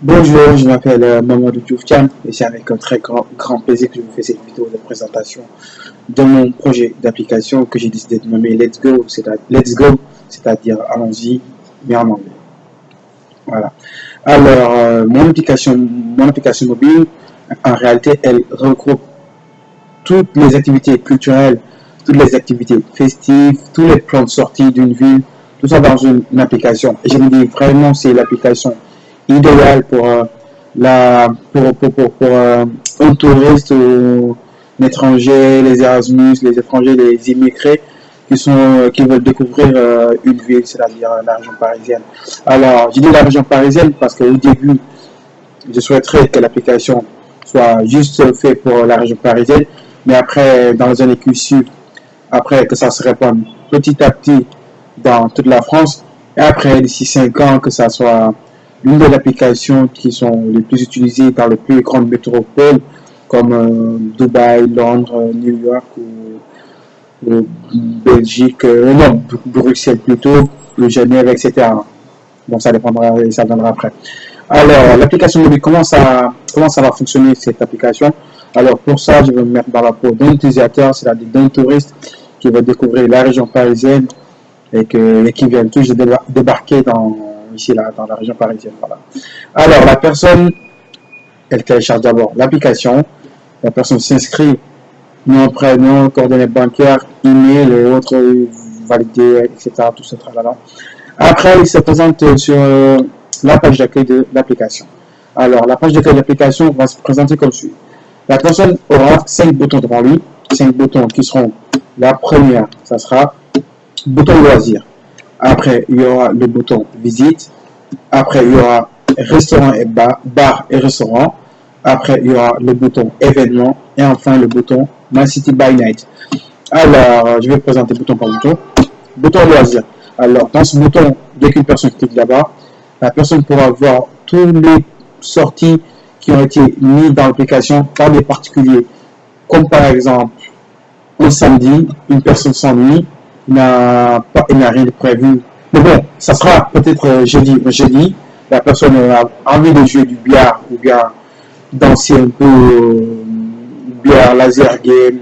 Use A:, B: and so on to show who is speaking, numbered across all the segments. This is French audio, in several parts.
A: Bonjour, je m'appelle Mamadou Diouftian et c'est avec un très grand plaisir que je vous fais cette vidéo de présentation de mon projet d'application que j'ai décidé de nommer Let's Go, c'est-à-dire allons-y, mais en anglais. Voilà. Alors, mon application mobile, en réalité, elle regroupe toutes les activités culturelles, toutes les activités festives, tous les plans de sortie d'une ville, tout ça dans une application. Et je me dis vraiment, c'est l'application idéale pour, un touriste ou un étranger, les Erasmus, les étrangers, les immigrés qui veulent découvrir une ville, c'est-à-dire la région parisienne. Alors, je dis la région parisienne parce qu'au début, je souhaiterais que l'application soit juste faite pour la région parisienne, mais après, dans les années qui suivent, après que ça se répande petit à petit dans toute la France, et après, d'ici 5 ans, que ça soit l'une des applications qui sont les plus utilisées dans les plus grandes métropoles, comme Dubaï, Londres, New York ou Belgique, non, Bruxelles plutôt, le Genève, etc. Bon, ça dépendra et ça viendra après. Alors, l'application mobile, comment ça va fonctionner cette application? Alors, pour ça, je vais me mettre dans la peau d'un utilisateur, c'est-à-dire d'un touriste qui va découvrir la région parisienne et qui vient tous de débarquer ici, là, dans la région parisienne. Voilà. Alors, la personne, elle télécharge d'abord l'application, la personne s'inscrit, nom, prénom, coordonnées bancaires, email et autres validés, etc. Tout ce travail-là. Après, il se présente sur la page d'accueil de l'application. Alors, la page d'accueil de l'application va se présenter comme suit. La personne aura 5 boutons devant lui, 5 boutons qui seront la première, ça sera bouton loisir. Après, il y aura le bouton visite. Après, il y aura restaurant et bar et restaurant. Après, il y aura le bouton événement. Et enfin, le bouton My City by Night. Alors, je vais présenter bouton par bouton. Bouton loisir. Alors, dans ce bouton, dès qu'une personne clique là-bas, la personne pourra voir toutes les sorties qui ont été mises dans l'application par des particuliers. Comme par exemple, un samedi, une personne s'ennuie, il n'a rien de prévu. Mais bon, ça sera peut-être jeudi, la personne a envie de jouer du billard ou bien danser un peu billard, laser game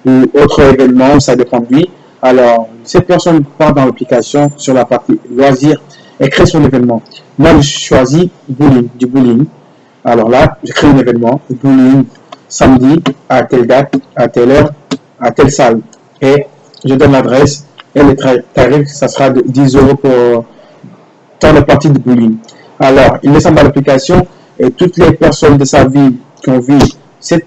A: ou autre événement, ça dépend de lui. Alors, cette personne part dans l'application sur la partie loisirs et crée son événement. Moi, je choisis du bowling. Alors là, je crée un événement, bowling, samedi, à telle date, à telle heure, à telle salle. Et je donne l'adresse et le tarif, ça sera de 10 euros pour tant de parties de bowling. Alors, il descend dans l'application et toutes les personnes de sa ville qui ont vu cet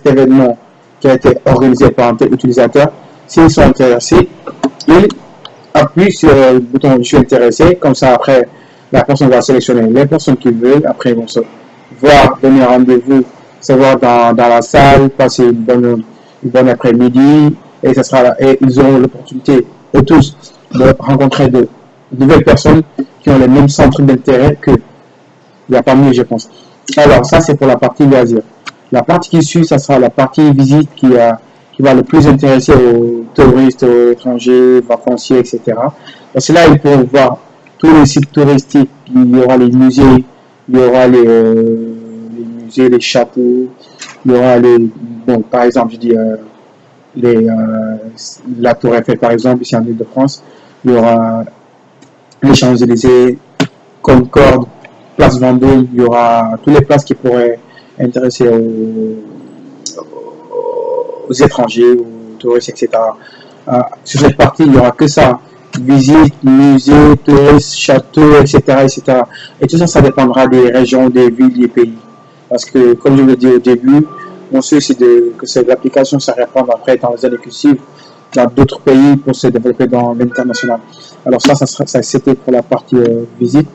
A: événement qui a été organisé par un tel utilisateur, s'ils sont intéressés, ils appuient sur le bouton je suis intéressé, comme ça après la personne va sélectionner les personnes qu'ils veulent, après ils vont se voir, donner rendez-vous, se voir dans la salle, passer une bonne après-midi, et ils auront l'opportunité, eux tous, de rencontrer de nouvelles personnes qui ont les mêmes centres d'intérêt que il n'y a pas mieux, je pense. Alors, ça, c'est pour la partie loisir. La partie qui suit, ça sera la partie visite qui va le plus intéresser aux touristes, aux étrangers, vacanciers, etc. Parce que là, ils pourront voir tous les sites touristiques. Il y aura les musées, il y aura les musées, les châteaux, il y aura bon, par exemple, je dis, la Tour Eiffel, par exemple, ici en Ile-de-France. Il y aura les Champs-Élysées, Concorde, Place Vendôme. Il y aura toutes les places qui pourraient intéresser aux étrangers, aux touristes, etc. Sur cette partie, il n'y aura que ça. Visite, musée, touristes, châteaux, etc., etc. Et tout ça, ça dépendra des régions, des villes, des pays. Parce que, comme je l'ai dit au début, mon souhait, c'est que l'application se répande après dans les années qui suivent dans d'autres pays pour se développer dans l'international. Alors ça c'était pour la partie visite.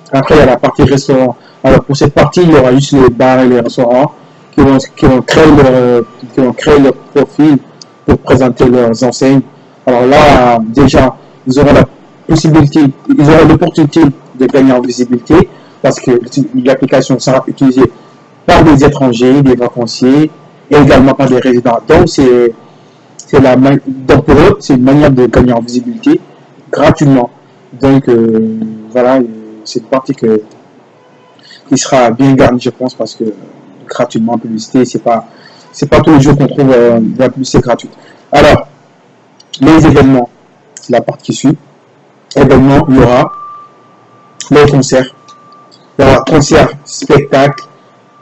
A: Après, il y a la partie restaurant. Alors pour cette partie, il y aura juste les bars et les restaurants qui vont créer leur profil pour présenter leurs enseignes. Alors là, déjà, ils auront l'opportunité de gagner en visibilité parce que l'application sera utilisée par des étrangers, des vacanciers et également par des résidents. Donc, donc pour eux, c'est une manière de gagner en visibilité gratuitement. Donc, voilà, c'est une partie que il sera bien garni, je pense, parce que gratuitement, publicité, c'est pas tous les jours qu'on trouve de la publicité gratuite. Alors, les événements, c'est la partie qui suit. Événements, il y aura les concerts, il y aura concerts, spectacles,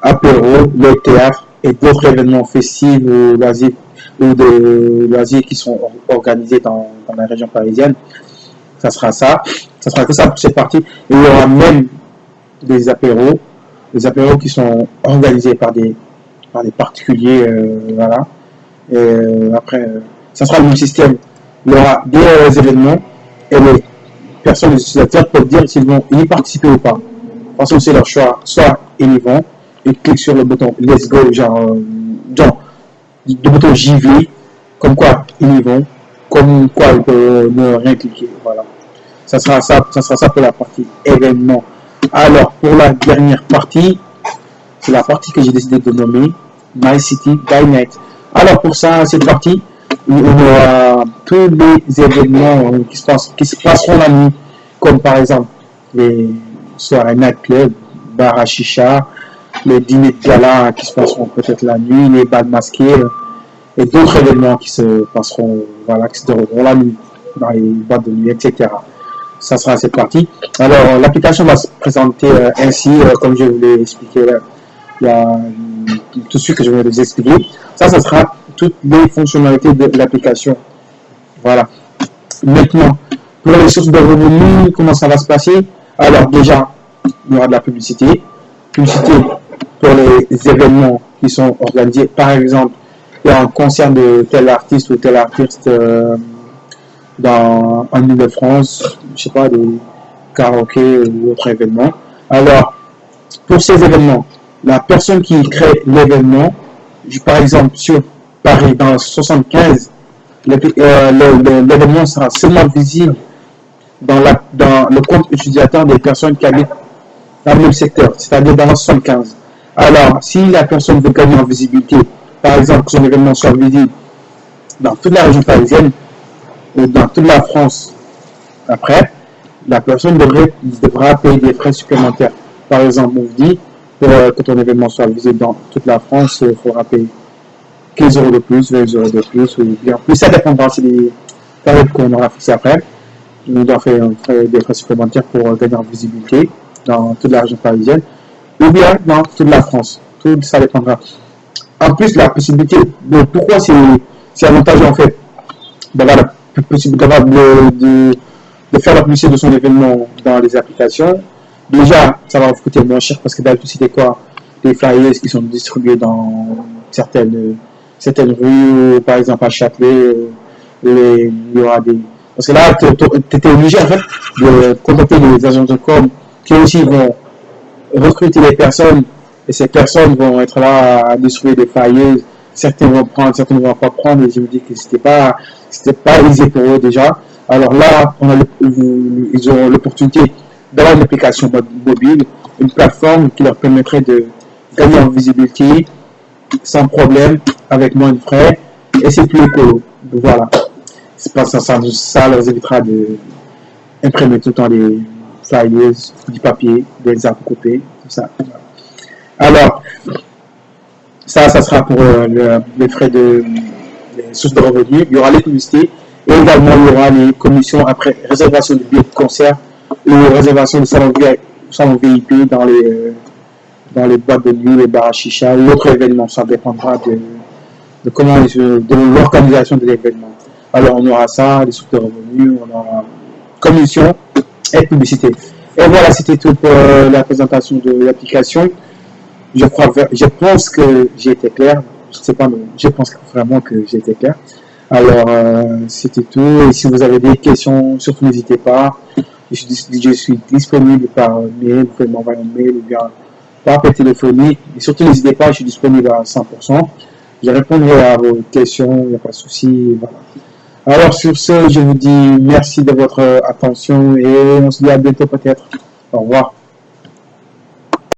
A: apéros, le théâtre et d'autres événements festifs ou de loisirs qui sont organisés dans la région parisienne. Ça sera ça. Ça sera que ça pour cette partie. Et il y aura même des apéros qui sont organisés par des particuliers, voilà. Et après, ça sera le même système. Il y aura des événements et les personnes, les utilisateurs peuvent dire s'ils vont y participer ou pas. Parce que c'est leur choix. Soit ils y vont, ils cliquent sur le bouton Let's Go, genre le bouton j'y vais, comme quoi ils y vont, comme quoi ils peuvent ne rien cliquer. Voilà. Ça sera ça pour la partie événement. Alors, pour la dernière partie, c'est la partie que j'ai décidé de nommer My City by Night. Alors, pour ça, cette partie, on aura tous les événements qui se passeront la nuit, comme par exemple les soirées nightclub, bar à chicha, les dîners de gala qui se passeront peut-être la nuit, les bals masqués et d'autres événements qui se passeront, voilà, qui se dérouleront la nuit, dans les boîtes de nuit, etc. Ça sera cette partie. Alors, l'application va se présenter ainsi, comme je vous l'ai expliqué là. Il y a tout ce que je viens de vous expliquer. Ça sera toutes les fonctionnalités de l'application. Voilà. Maintenant, pour les sources de revenus, comment ça va se passer? Alors, déjà, il y aura de la publicité. Publicité pour les événements qui sont organisés. Par exemple, il y a un concert de tel artiste ou tel artiste en Ile-de-France, je sais pas, des karaokés ou autres événements. Alors, pour ces événements, la personne qui crée l'événement, par exemple, sur Paris, dans 75, l'événement sera seulement visible dans le compte utilisateur des personnes qui habitent dans le même secteur, c'est-à-dire dans le 75. Alors, si la personne veut gagner en visibilité, par exemple, que son événement soit visible dans toute la région parisienne, ou dans toute la France, après, la personne devra payer des frais supplémentaires. Par exemple, on vous dit, pour que ton événement soit visible dans toute la France, il faudra payer 15 euros de plus, 20 euros de plus, ou bien plus. Ça dépendra, c'est des tarifs qu'on aura fixés après. On doit faire des frais supplémentaires pour gagner en visibilité dans toute la région parisienne, ou bien dans toute la France. Tout ça dépendra. En plus, la possibilité de pourquoi c'est avantageux en fait d'avoir la possibilité de faire la publicité de son événement dans les applications. Déjà, ça va vous coûter moins cher parce que d'habitude, c'était quoi? Des flyers qui sont distribués dans certaines rues, par exemple à Châtelet, il y aura des... Parce que là, tu étais obligé en fait de contacter les agents de com qui aussi vont recruter les personnes et ces personnes vont être là à distribuer des flyers. Certains vont prendre, certains ne vont pas prendre et je me dis que c'était pas easy pour eux déjà. Alors là, ils ont l'opportunité d'avoir une application mobile, une plateforme qui leur permettrait de gagner en visibilité sans problème, avec moins de frais, et c'est plus écolo. Voilà. C'est pas ça leur évitera d'imprimer tout le temps des flyers, du papier, des arbres coupés, tout ça. Alors, ça sera pour les frais les sources de revenus. Il y aura les publicités et également il y aura les commissions après réservation de billets de concert ou réservation de salon VIP dans les boîtes de nuit, les bars à chicha ou autres événements. Ça dépendra de l'organisation de l'événement. Alors on aura ça, les sources de revenus, on aura commission et publicité. Et voilà, c'était tout pour la présentation de l'application. Je pense que j'ai été clair. Je ne sais pas, mais je pense vraiment que j'ai été clair. Alors, c'était tout. Et si vous avez des questions, surtout n'hésitez pas. Je suis disponible par mail. Vous pouvez m'envoyer un mail ou bien par téléphonique. Et surtout, n'hésitez pas, je suis disponible à 100%. Je répondrai à vos questions, il n'y a pas de souci. Voilà. Alors, sur ce, je vous dis merci de votre attention et on se dit à bientôt peut-être. Au revoir.